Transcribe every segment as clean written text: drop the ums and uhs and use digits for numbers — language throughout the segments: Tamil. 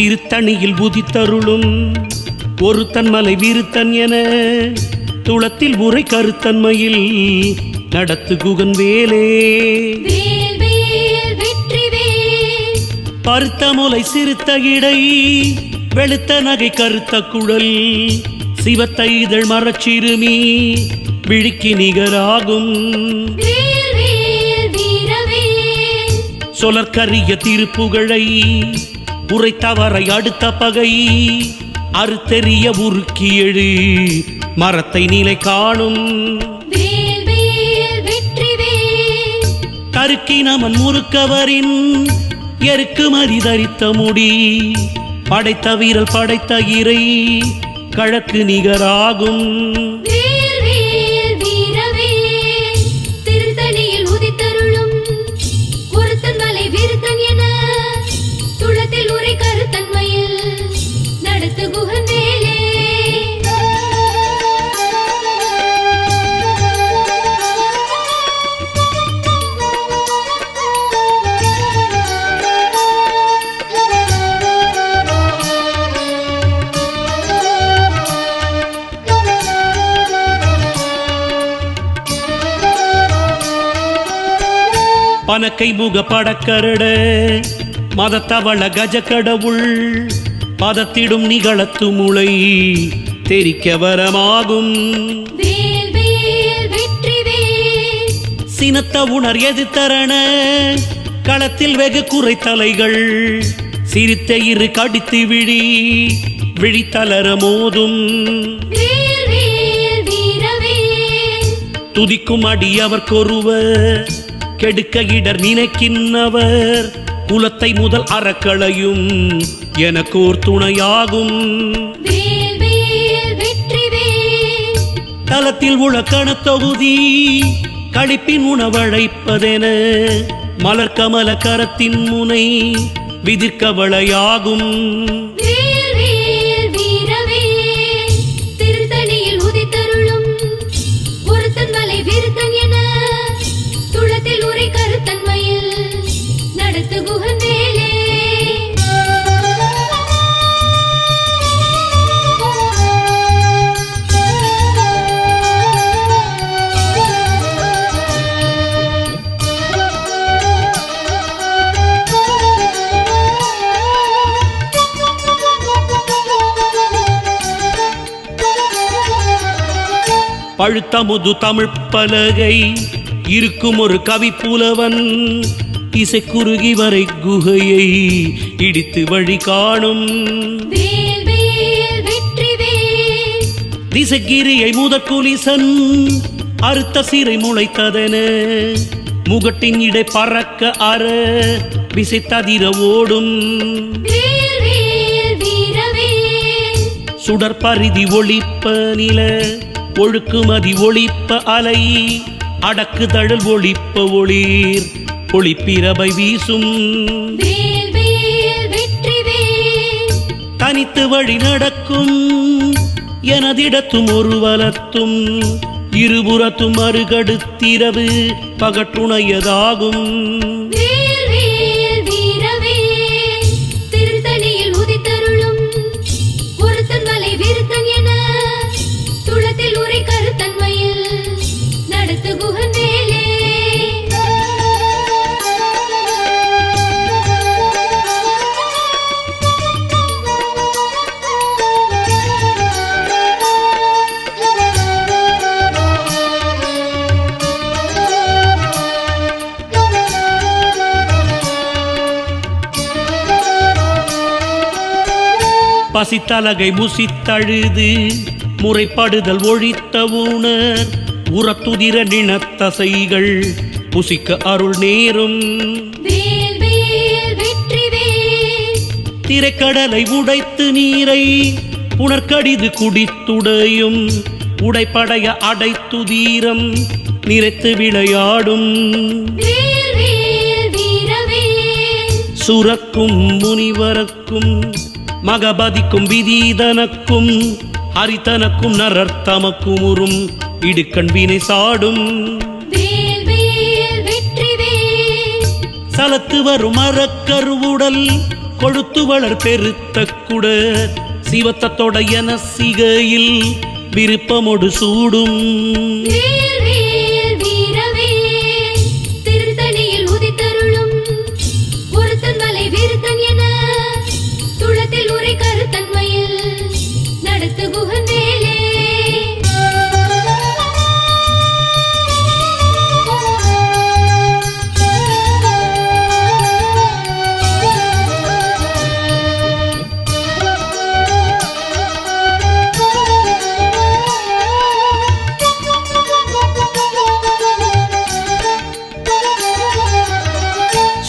திருத்தணியில் உதித்தருளும் ஒருத்தன் மலை விருத்தன் என துளத்தில் உரை கருத்தன்மையில் நடத்து குகன் வேலே பருத்த முலை சிறுத்த இடை வெளுத்த நகை கருத்த குழல் சிவத்த இதழ் மரச்சிறுமி விழிக்கு நிகராகும் சொலற்கரிய திருப்புகழை உரைத்தவரை அடுத்த பகை அறுத்தெறிய உருக்கி எழு மரத்தை நிலை காணும் கருக்கினமன் முறுக்கவரின் எருக்கு மரிதரித்த முடி படைத்த வீரல் படைத்த இறை கழக்கு நிகராகும் பனக்கை முக படக்கரட மதத்தவள கஜக்கடவுள் பதத்திடும் நிகழத்து முளை தெரிக்க வரமாகும் சினத்த உணர் எது தரண களத்தில் வெகு குறைத்தலைகள் சிரித்த இரு கடித்து விழி விழித்தளர மோதும் துதிக்கும் அடியவர்க்கொருவர் கெடுக்க இடர் நினைக்கின்றவர் குலத்தை முதல் அறக்களையும் எனக்கோர் துணையாகும் தலத்தில் உலக்கண தொகுதி களிப்பின் உணவழைப்பதென மலர்கமல கரத்தின் முனை விதிர்க்கவளையாகும் பழுத்தமுது தமிழ் பலகை இருக்கும் ஒரு கவி புலவன் இசை குறுகி வரை குகையை இடித்து வழி காணும் திசைகிரியை முதற்குலிசன் அறுத்த சிறை முளைத்ததென முகட்டின் இடை பறக்க அற விசைத்ததிர ஓடும் சுடற்பரிதி ஒளிப்ப நில ஒழுக்குமதி ஒளிப்ப அலை அடக்கு தழல் ஒளிப்ப ஒளிர் ஒளிப்பிரபை வீசும் தனித்து வழி நடக்கும் எனதிடத்தும் ஒரு வலத்தும் இருபுறத்தும் அருகடுத்திரவு பகட்டுணையதாகும் பசித்தலகை முசித்தழுது முறைப்படுதல் ஒழித்த உணர் உரத்துதிர நினத்தசைகள் புசிக்க அருள் நேரும் திரைக்கடலை உடைத்து நீரை புனர்கடிது குடித்துடையும் உடைப்படைய அடைத்து தீரம் நிறைத்து விளையாடும் சுரக்கும் முனிவரக்கும் மகபதிக்கும் விதீதனக்கும் ஹரிதனக்கும் நரர்த்தமக்கும் உறும் இடுக்கண் வினை சாடும் சலத்து வரும் மரக்கருவுடல் கொழுத்து வளர் பெருத்த குட சிவத்தத்தோட என சிகையில் விருப்பமொடு சூடும்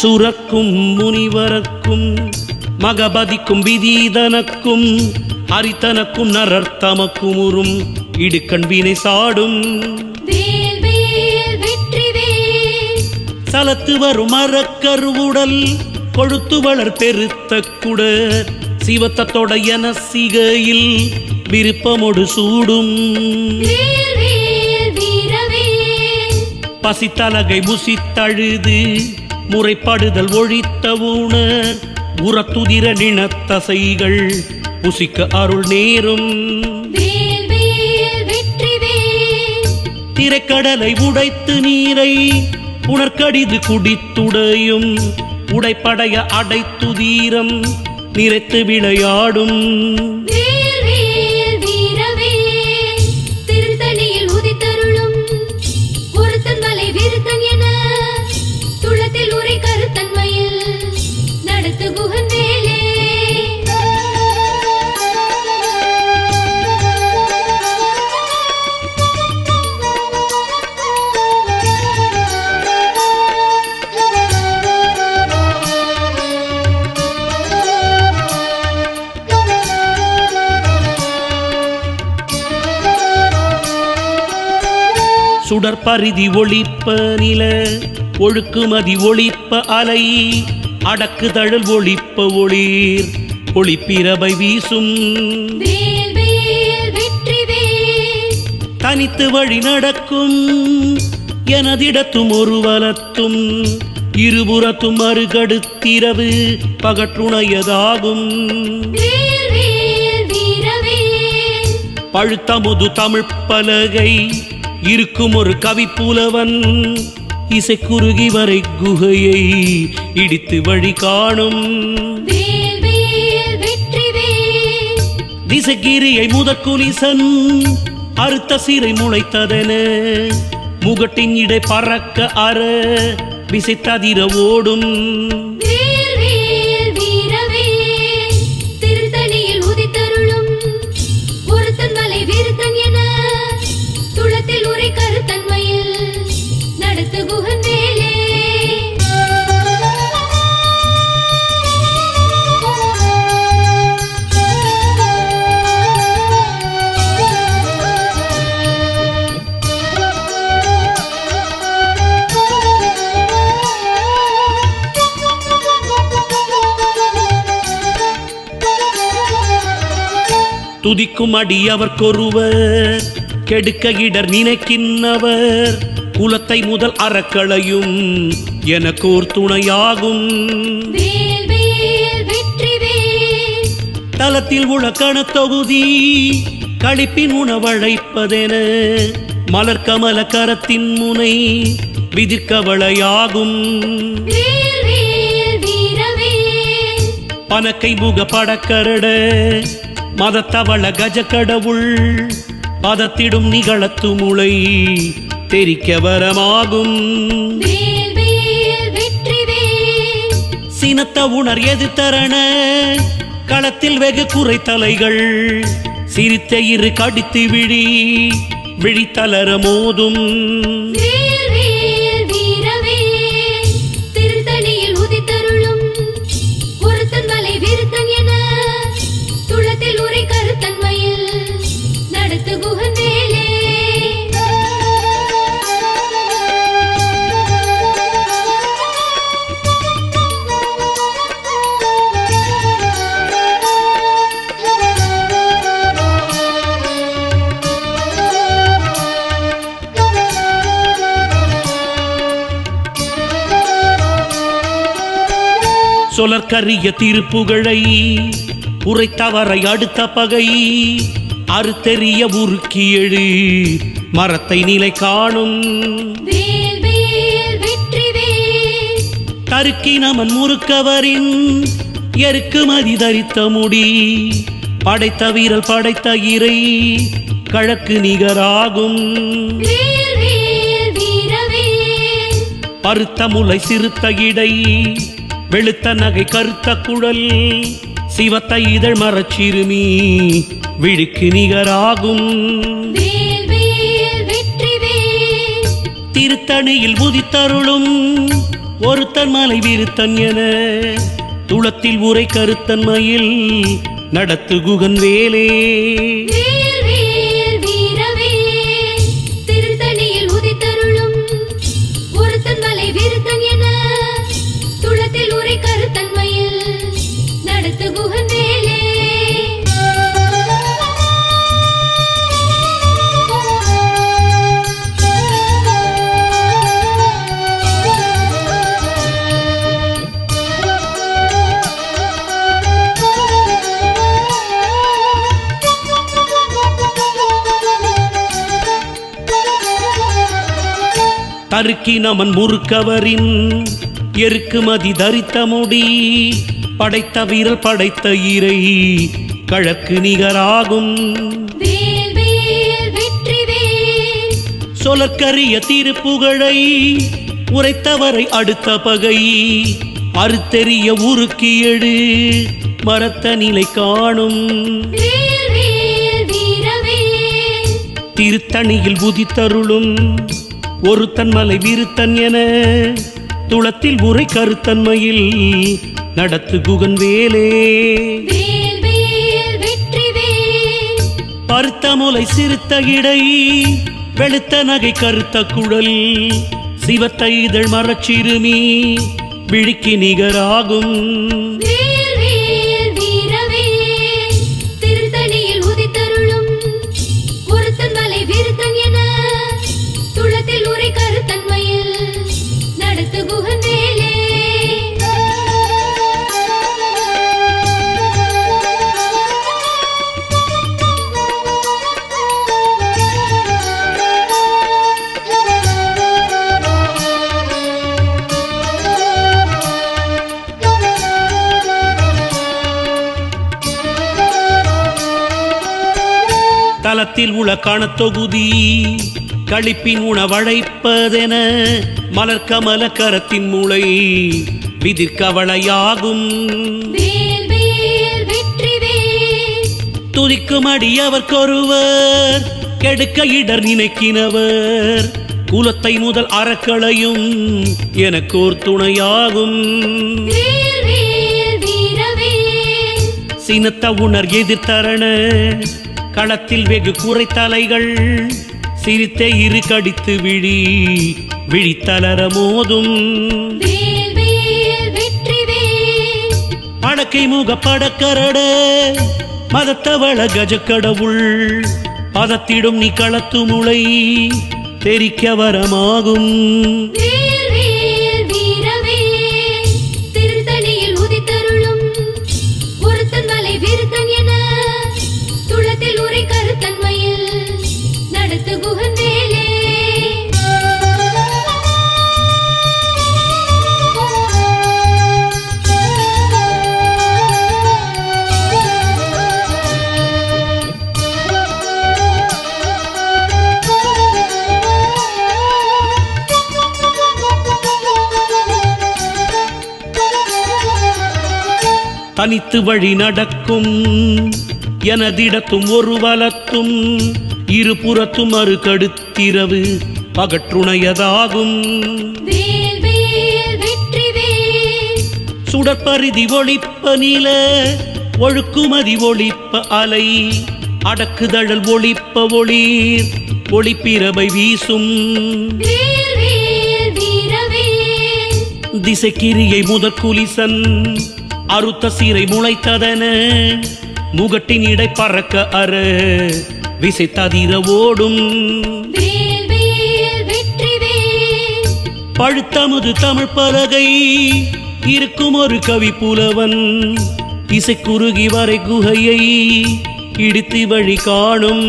சுரக்கும் முனிவரக்கும் மகபதிக்கும் விதீதனக்கும் ஹரித்தனக்கும் நரர்த்தமக்கும் உறும் இடுக்கண் வினை சாடும் சலத்து வரும் மரக்கருவுடல் கொழுத்து வளர் பெருத்த குட சிவத்தத்தோட என சிகையில் விருப்பமொடு சூடும் பசித்தலகை புசித்தழுது முறைப்படுதல் ஒழித்த ஊணர் உரத்துதிர நினத்தசைகள் புசிக்க அருள் நேரும் திரைக்கடலை உடைத்து நீரை உணர்கடிது குடித்துடையும் உடைப்படைய அடைத்துதீரம் நிறைத்து விளையாடும் சுடற்பரிதி ஒளிப்ப நில ஒழுக்குமதி ஒளிப்ப அலை அடக்கு தழல் ஒளிப்ப ஒளிர் ஒளிப்பிரபை வீசும் தனித்து வழி நடக்கும் எனதிடத்தும் ஒரு வலத்தும் இருபுறத்தும் அருகடுத்திரவு பகற்றுணையதாகும் பழுத்தமுது தமிழ் பலகை இருக்கும் ஒரு கவி புலவன் இசை குறுகி வரை குகையை இடித்து வழி காணும் திசைகிரியை முதற்குலிசன் அறுத்த சிறை முளைத்ததென முகட்டின் இடை பறக்க அற விசைத்ததிர ஓடும் துதிக்கும் அடியவர்க்கொருவர் கெடுக்க இடர் நினைக்கின்றவர் குலத்தை முதல் அறக்களையும் எனக்கோர் துணையாகும் தலத்தில் உலக்கண தொகுதி களிப்பின் உணவழைப்பதென மலர்கமல கரத்தின் முனை விதிர்கவளையாகும் பனக்கை முக படக்கரட மதத்தவள கஜ கடவுள் பதத்திடும் நிகழத்து முளை தெரிக்க வரமாகும் சினத்த உணர் எதிர்த்தரண களத்தில் வெகு குறைத்தலைகள் சிரித்த இரு கடித்து விழித்தளர மோதும் சொலற்கரிய திருப்புகழை உரைத்தவரை அடுத்த பகை அறுத்தெறிய உருக்கி எழு மரத்தை நிலை காணும் தருக்கி நமன் முறுக்கவரின் எருக்குமதி தரித்த முடி படைத்த வீரல் படைத்த இறை கழக்கு நிகராகும் பருத்த முலை சிறுத்த இடை வெளுத்த நகை கருத்த குழல் சிவத்த இதழ் மரச்சிறுமி விழிக்கு நிகராகும் திருத்தணியில் உதித்தருளும் ஒருத்தன் மலை விருத்தன் என துளத்தில் உரை கருத்தன்மையில் நடத்து குகன் வேலே தருக்கி நமன் முறுக்கவரின் எருக்குமதி தரித்த முடி படைத்த வீரல் படைத்த இறை கழக்கு நிகராகும் சொலற்கரிய திருப்புகழை உரைத்தவரை அடுத்த பகை அறுத்தெறிய உருக்கி எழு மரத்த நிலை காணும் திருத்தணியில் உதித்தருளும் ஒருத்தன் மலை விருத்தன் என துளத்தில் உரை கருத்தன்மையில் நடத்து குகன் வேலே பருத்த முலை சிறுத்த இடை வெளுத்த நகை கருத்த குழல் சிவத்த இதழ் மரச்சிறுமி விழிக்கு நிகராகும் தலத்தில் உள காணத்தொகுதி களிப்பின் உணவழைப்பதென மலர்கமல கரத்தின் மூளை விதிர்கவளையாகும் துதிக்கும் அடியவர்க்கொருவர் கெடுக்க இடர் நினைக்கினவர் குலத்தை முதல் அறக்களையும் எனக்கோர் துணையாகும் சினத்த உணர் எதிர்த்தரண களத்தில் வெகு குறைத்தலைகள் சிரித்தே இரு கடித்து விழித்தளர மோதும் படக்கை முக படக்கரட மதத்தவள கஜக்கடவுள் பதத்திடும் நீ களத்து முளை தெரிக்க வரமாகும் தனித்து வழி நடக்கும் எனதிடத்தும் ஒரு வலத்தும் இருபுறத்தும் அறுகடுத்திரவு பகற்றுணையதாகும் சுடற்பரிதி ஒளிப்ப நில ஒழுக்குமதி ஒளிப்ப அலை அடக்குதழல் ஒளிப்ப ஒளிர் ஒளிப்பிரபை வீசும் திசைக்கிரியை முதற்குலிசன் அறுத்த சீரை முளைத்ததன முகட்டின் இடை பறக்க அற விசை ததிர ஓடும் பழுத்தமுது தமிழ் பலகை இருக்கும் ஒரு கவி புலவன் இசைக்குருகி வரை குகையை இடித்து வழி காணும்.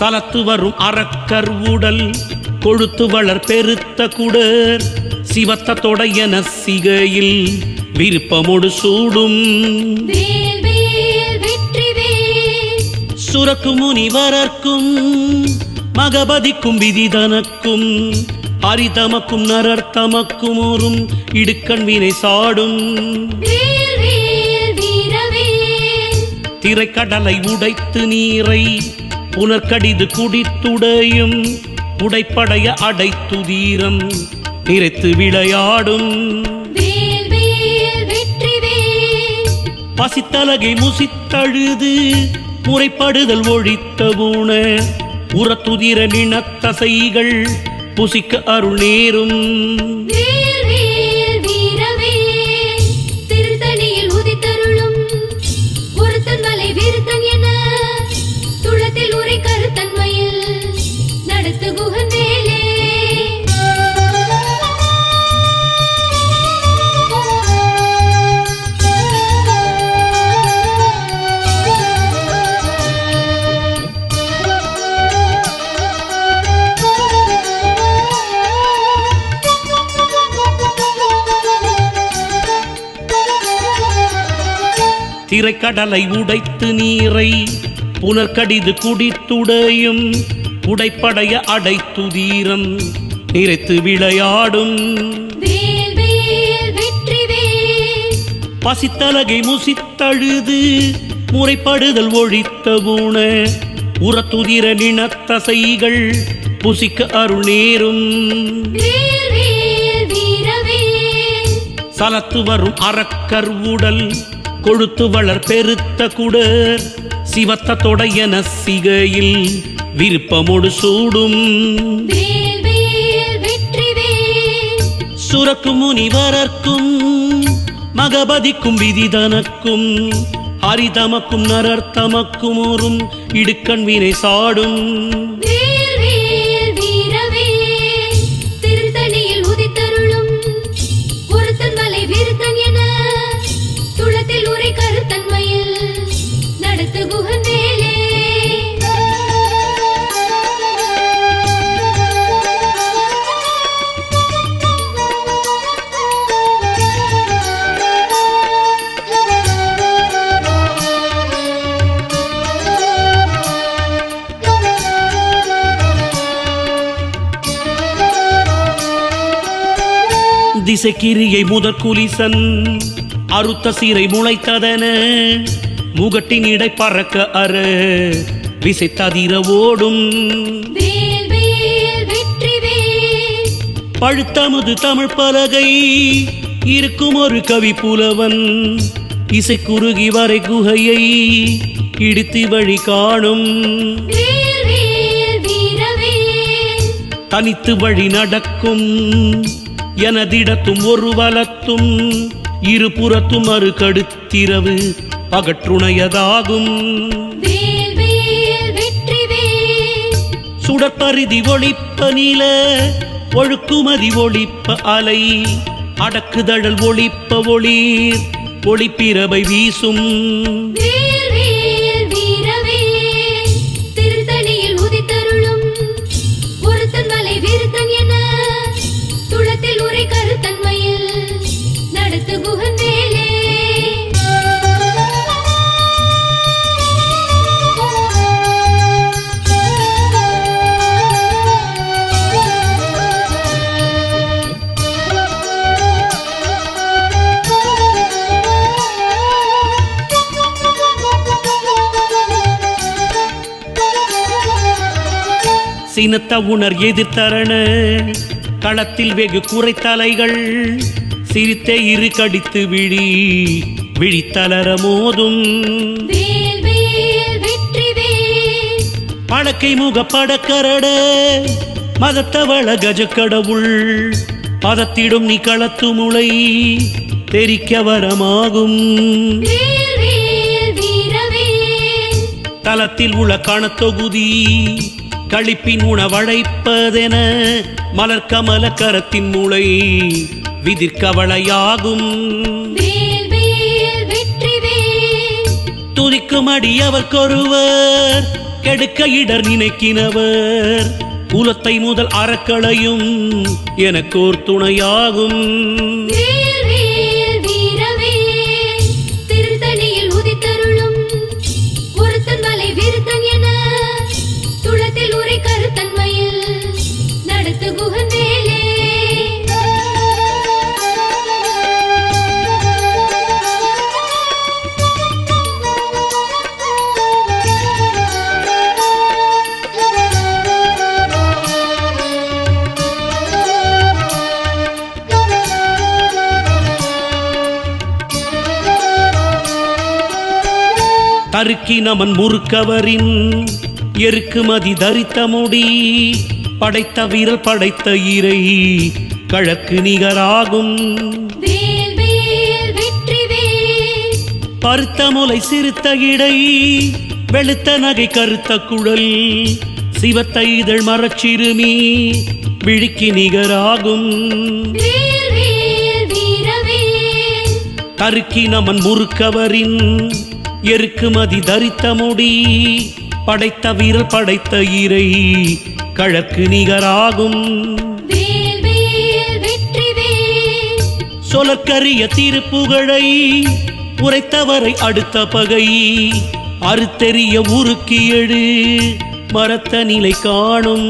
சலத்து வரும் அரக்கர் உடல் கொழுத்து வளர் பெருத்த குடர் சிவத்த தொடையன சிகையில் விருப்பமோடு சூடும். சுரக்கு முனிவரர்க்கும் மகபதிக்கும் விதிதனக்கும் அரிதமக்கும் நரர்த்தமக்கும் ஓரும் இடுக்கண் வினை சாடும். திரைக்கடலை உடைத்து நீரை புனர்கடிது குடித்துடையும் உடைப்படைய அடைத்துதீரம் நிறைத்து விளையாடும். பசித்தலகை முசித்தழுது முறைப்படுதல் ஒழித்த ஊன உரத்துதிர நினத்தசைகள் புசிக்க அருள் நேரும். திரைக்கடலை உடைத்து நீரை புனர்கடிது குடித்துடையும் உடைப்படைய அடைத்துதீரம் நிறைத்து விளையாடும். பசித்தலகை முசித்தழுது முறைப்படுதல் ஒழித்த ஊன உரத்துதிர நினத்தசைகள் புசிக்க அருள் நேரும். சலத்து வரும் அரக்கர் உடல் கொழுத்து வளர் பெருத்த குடர் சிவத்த தொடையன சிகையில் விருப்பமோடு சூடும். சுரக்கு முனிவரர்க்கும் மகபதிக்கும் விதிதனக்கும் அரிதமக்கும் நரர்த்தமக்கும் ஓரும் இடுக்கண் வினை சாடும். திசைக்கிரியை முதற்குலிசன் அறுத்த சீரை முளைத்ததன முகட்டின் இடை பறக்க அற விசைத்ததிர ஓடும். பழுத்தமுது தமிழ் பலகை இருக்கும் ஒரு கவி புலவன் இசைக்குருகி வரை குகையை இடித்து வழி காணும். தனித்து வழி நடக்கும் எனதிடத்தும் ஒரு வலத்தும் இருபுறத்தும் மறு கடுத்திரவு பகற்றுணையதாகும். சுடற்பரிதி ஒளிப்ப நில ஒழுக்குமதி ஒளிப்ப அலை அடக்குதழல் ஒளிப்ப ஒளிர் ஒளிப்பிரபை வீசும். சினத்த உணர் எதிர்த்தரண களத்தில் வெகு குறைத்தலைகள் சிரித்தே இரு கடித்து விழித்தளர மோதும் படக்கை முக படக்கரட மதத்தவள கஜக்கடவுள் பதத்திடும் நீ களத்து முளை தெரிக்க வரமாகும் தலத்தில் உள்ள கணத்தொகுதி களிப்பின் உணவழைப்பதென மலர்கமல கரத்தின் மூளை விதிர்கவளையாகும் துதிக்கும் அடியவர்க்கொருவர் கெடுக்க இடர் நினைக்கினவர் குலத்தை முதல் அறக்களையும் எனக்கோர் துணையாகும் தருக்கி நமன் முறுக்கவரின் எருக்குமதி தரித்த முடி படைத்த வீரல் படைத்த இறை கழக்கு நிகராகும் பருத்த முலை சிறுத்த இடை வெளுத்த நகை கருத்த குழல் சிவத்த இதழ் மரச்சிறுமி விழிக்கு நிகராகும் தருக்கி நமன் முறுக்கவரின் எருக்குமதி தரித்த முடி படைத்த வீரல் படைத்த இறை கழக்கு நிகராகும் சொலக்கரிய திருப்புகழை உரைத்தவரை அடுத்த பகை அறுத்தெறிய உருக்கி எழு மரத்த நிலை காணும்